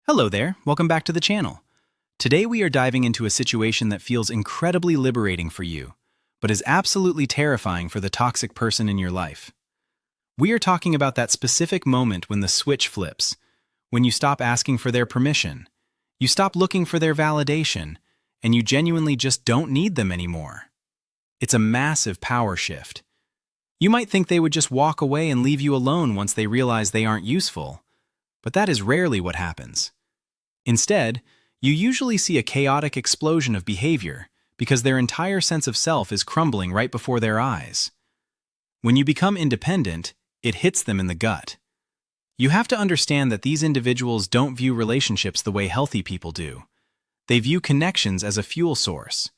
Hello there, welcome back to the channel. Today we are diving into a situation that feels incredibly liberating for you, but is absolutely terrifying for the toxic person in your life. We are talking about that specific moment when the switch flips, when you stop asking for their permission, you stop looking for their validation, and you genuinely just don't need them anymore. It's a massive power shift. You might think they would just walk away and leave you alone once they realize they aren't useful, but that is rarely what happens. Instead, you usually see a chaotic explosion of behavior because their entire sense of self is crumbling right before their eyes. When you become independent, it hits them in the gut. You have to understand that these individuals don't view relationships the way healthy people do. They view connections as a fuel source.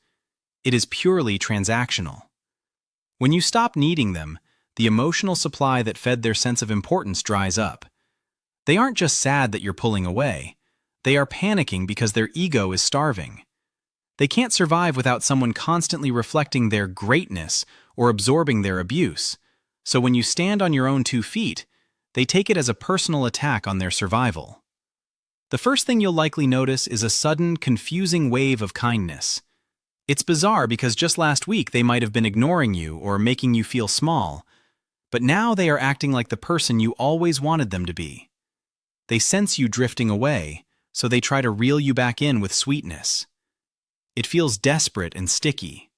It is purely transactional. When you stop needing them, the emotional supply that fed their sense of importance dries up. They aren't just sad that you're pulling away. They are panicking because their ego is starving. They can't survive without someone constantly reflecting their greatness or absorbing their abuse. So when you stand on your own 2 feet, they take it as a personal attack on their survival. The first thing you'll likely notice is a sudden, confusing wave of kindness. It's bizarre because just last week they might have been ignoring you or making you feel small, but now they are acting like the person you always wanted them to be. They sense you drifting away, so they try to reel you back in with sweetness. It feels desperate and sticky.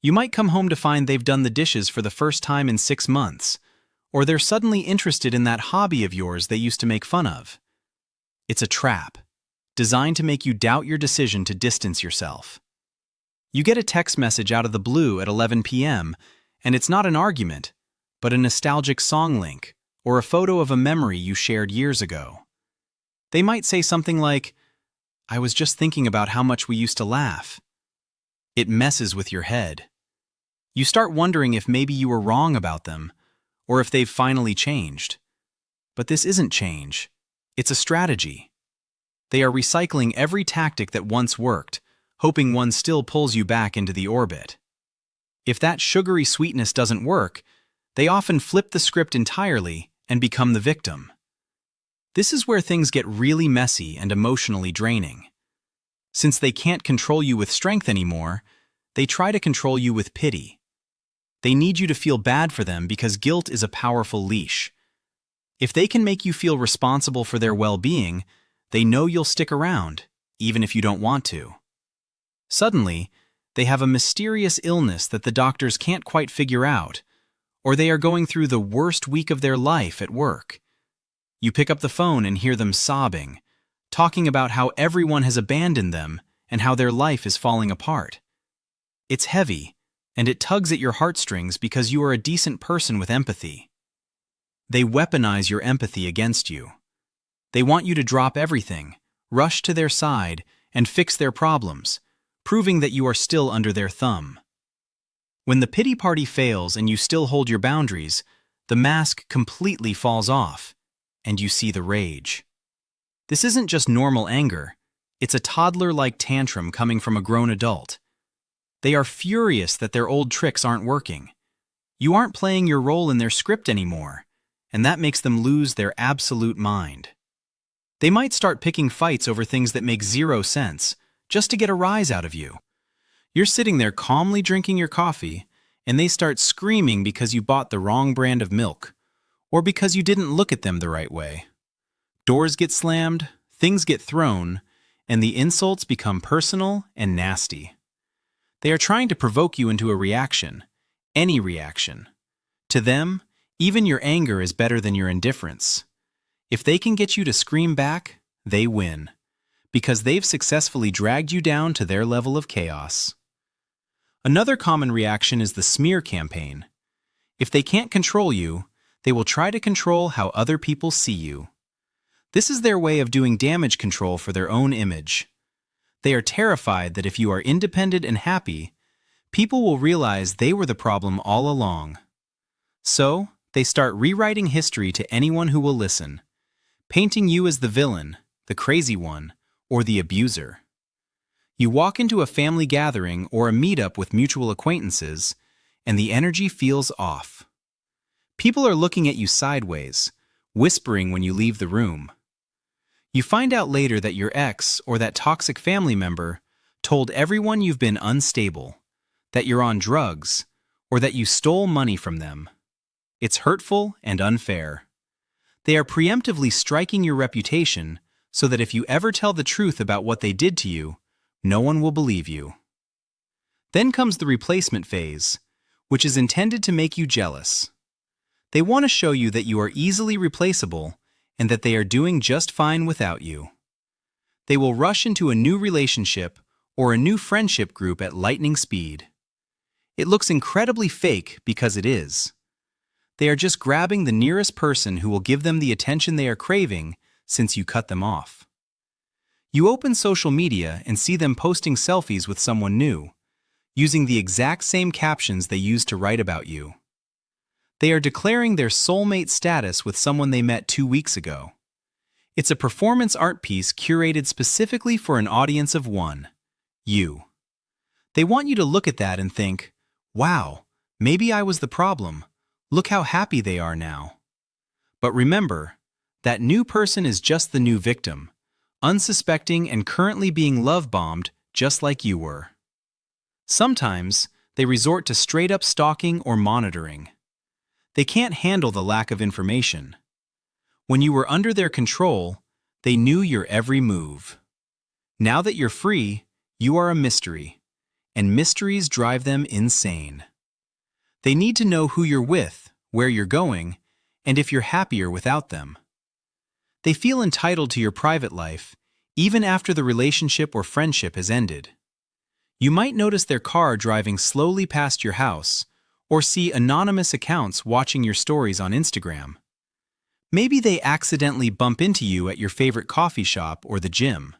You might come home to find they've done the dishes for the first time in 6 months, or they're suddenly interested in that hobby of yours they used to make fun of. It's a trap, designed to make you doubt your decision to distance yourself. You get a text message out of the blue at 11 p.m., and it's not an argument, but a nostalgic song link or a photo of a memory you shared years ago. They might say something like, "I was just thinking about how much we used to laugh." It messes with your head. You start wondering if maybe you were wrong about them, or if they've finally changed. But this isn't change. It's a strategy. They are recycling every tactic that once worked, hoping one still pulls you back into the orbit. If that sugary sweetness doesn't work, they often flip the script entirely and become the victim. This is where things get really messy and emotionally draining. Since they can't control you with strength anymore, they try to control you with pity. They need you to feel bad for them because guilt is a powerful leash. If they can make you feel responsible for their well-being, they know you'll stick around, even if you don't want to. Suddenly, they have a mysterious illness that the doctors can't quite figure out, or they are going through the worst week of their life at work. You pick up the phone and hear them sobbing, talking about how everyone has abandoned them and how their life is falling apart. It's heavy, and it tugs at your heartstrings because you are a decent person with empathy. They weaponize your empathy against you. They want you to drop everything, rush to their side, and fix their problems, proving that you are still under their thumb. When the pity party fails and you still hold your boundaries, the mask completely falls off, and you see the rage. This isn't just normal anger, it's a toddler-like tantrum coming from a grown adult. They are furious that their old tricks aren't working. You aren't playing your role in their script anymore, and that makes them lose their absolute mind. They might start picking fights over things that make zero sense, just to get a rise out of you. You're sitting there calmly drinking your coffee, and they start screaming because you bought the wrong brand of milk, or because you didn't look at them the right way. Doors get slammed, things get thrown, and the insults become personal and nasty. They are trying to provoke you into a reaction, any reaction. To them, even your anger is better than your indifference. If they can get you to scream back, they win, because they've successfully dragged you down to their level of chaos. Another common reaction is the smear campaign. If they can't control you, they will try to control how other people see you. This is their way of doing damage control for their own image. They are terrified that if you are independent and happy, people will realize they were the problem all along. So, they start rewriting history to anyone who will listen, painting you as the villain, the crazy one, or the abuser. You walk into a family gathering or a meetup with mutual acquaintances, and the energy feels off. People are looking at you sideways, whispering when you leave the room. You find out later that your ex or that toxic family member told everyone you've been unstable, that you're on drugs, or that you stole money from them. It's hurtful and unfair. They are preemptively striking your reputation so that if you ever tell the truth about what they did to you, no one will believe you. Then comes the replacement phase, which is intended to make you jealous. They want to show you that you are easily replaceable and that they are doing just fine without you. They will rush into a new relationship or a new friendship group at lightning speed. It looks incredibly fake because it is. They are just grabbing the nearest person who will give them the attention they are craving since you cut them off. You open social media and see them posting selfies with someone new, using the exact same captions they used to write about you. They are declaring their soulmate status with someone they met 2 weeks ago. It's a performance art piece curated specifically for an audience of one, you. They want you to look at that and think, wow, maybe I was the problem. Look how happy they are now. But remember, that new person is just the new victim, unsuspecting and currently being love-bombed just like you were. Sometimes, they resort to straight-up stalking or monitoring. They can't handle the lack of information. When you were under their control, they knew your every move. Now that you're free, you are a mystery, and mysteries drive them insane. They need to know who you're with, where you're going, and if you're happier without them. They feel entitled to your private life, even after the relationship or friendship has ended. You might notice their car driving slowly past your house, or see anonymous accounts watching your stories on Instagram. Maybe they accidentally bump into you at your favorite coffee shop or the gym.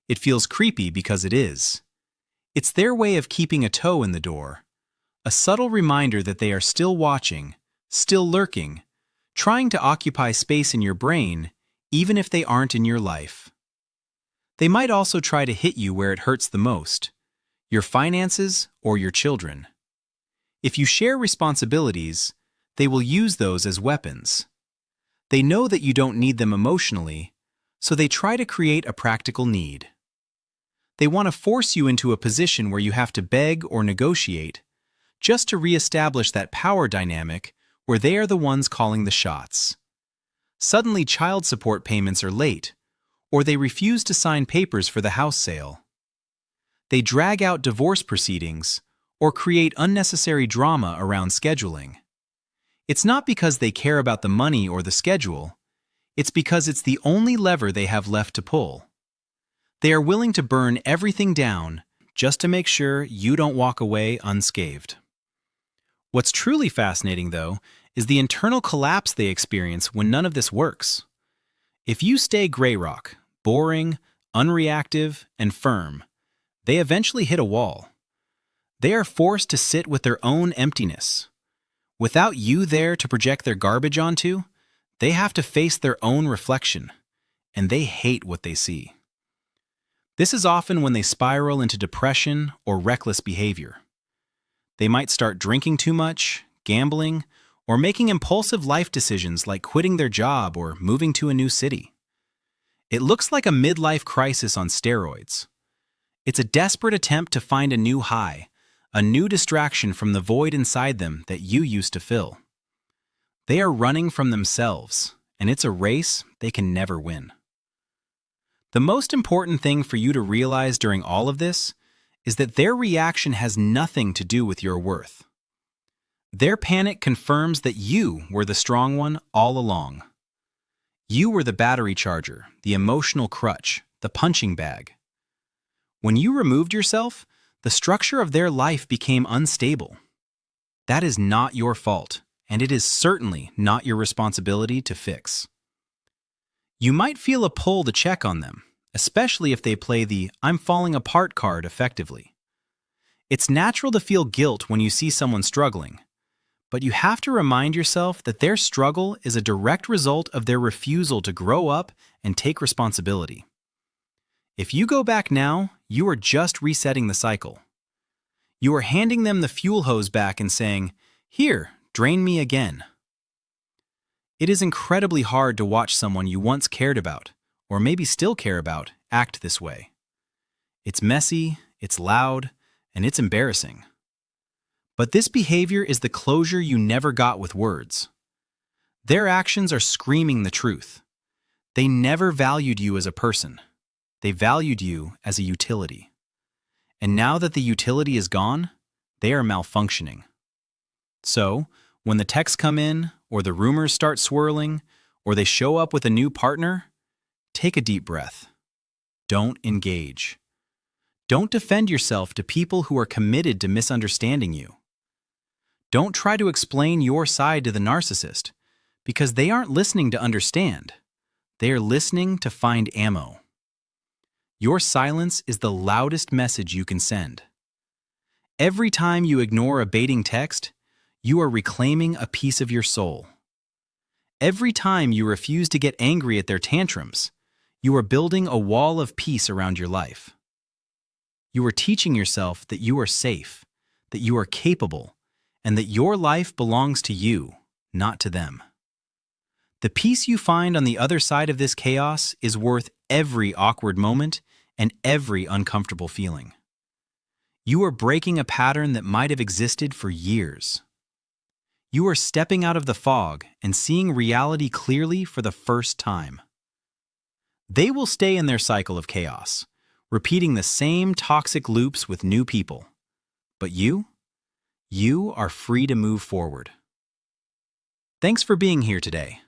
It feels creepy because it is. It's their way of keeping a toe in the door, a subtle reminder that they are still watching, still lurking, trying to occupy space in your brain, even if they aren't in your life. They might also try to hit you where it hurts the most, your finances or your children. If you share responsibilities, they will use those as weapons. They know that you don't need them emotionally, so they try to create a practical need. They want to force you into a position where you have to beg or negotiate, just to reestablish that power dynamic where they are the ones calling the shots. Suddenly child support payments are late, or they refuse to sign papers for the house sale. They drag out divorce proceedings, or create unnecessary drama around scheduling. It's not because they care about the money or the schedule, it's because it's the only lever they have left to pull. They are willing to burn everything down just to make sure you don't walk away unscathed. What's truly fascinating, though, is the internal collapse they experience when none of this works. If you stay gray rock, boring, unreactive, and firm, they eventually hit a wall. They are forced to sit with their own emptiness. Without you there to project their garbage onto, they have to face their own reflection, and they hate what they see. This is often when they spiral into depression or reckless behavior. They might start drinking too much, gambling, or making impulsive life decisions like quitting their job or moving to a new city. It looks like a midlife crisis on steroids. It's a desperate attempt to find a new high, a new distraction from the void inside them that you used to fill. They are running from themselves, and it's a race they can never win. The most important thing for you to realize during all of this is that their reaction has nothing to do with your worth. Their panic confirms that you were the strong one all along. You were the battery charger, the emotional crutch, the punching bag. When you removed yourself, the structure of their life became unstable. That is not your fault, and it is certainly not your responsibility to fix. You might feel a pull to check on them, especially if they play the "I'm falling apart" card effectively. It's natural to feel guilt when you see someone struggling, but you have to remind yourself that their struggle is a direct result of their refusal to grow up and take responsibility. If you go back now, you are just resetting the cycle. You are handing them the fuel hose back and saying, "Here, drain me again." It is incredibly hard to watch someone you once cared about, or maybe still care about, act this way. It's messy, it's loud, and it's embarrassing. But this behavior is the closure you never got with words. Their actions are screaming the truth. They never valued you as a person. They valued you as a utility. And now that the utility is gone, they are malfunctioning. So, when the texts come in, or the rumors start swirling, or they show up with a new partner, take a deep breath. Don't engage. Don't defend yourself to people who are committed to misunderstanding you. Don't try to explain your side to the narcissist, because they aren't listening to understand. They are listening to find ammo. Your silence is the loudest message you can send. Every time you ignore a baiting text, you are reclaiming a piece of your soul. Every time you refuse to get angry at their tantrums, you are building a wall of peace around your life. You are teaching yourself that you are safe, that you are capable, and that your life belongs to you, not to them. The peace you find on the other side of this chaos is worth every awkward moment and every uncomfortable feeling. You are breaking a pattern that might have existed for years. You are stepping out of the fog and seeing reality clearly for the first time. They will stay in their cycle of chaos, repeating the same toxic loops with new people. But you are free to move forward. Thanks for being here today.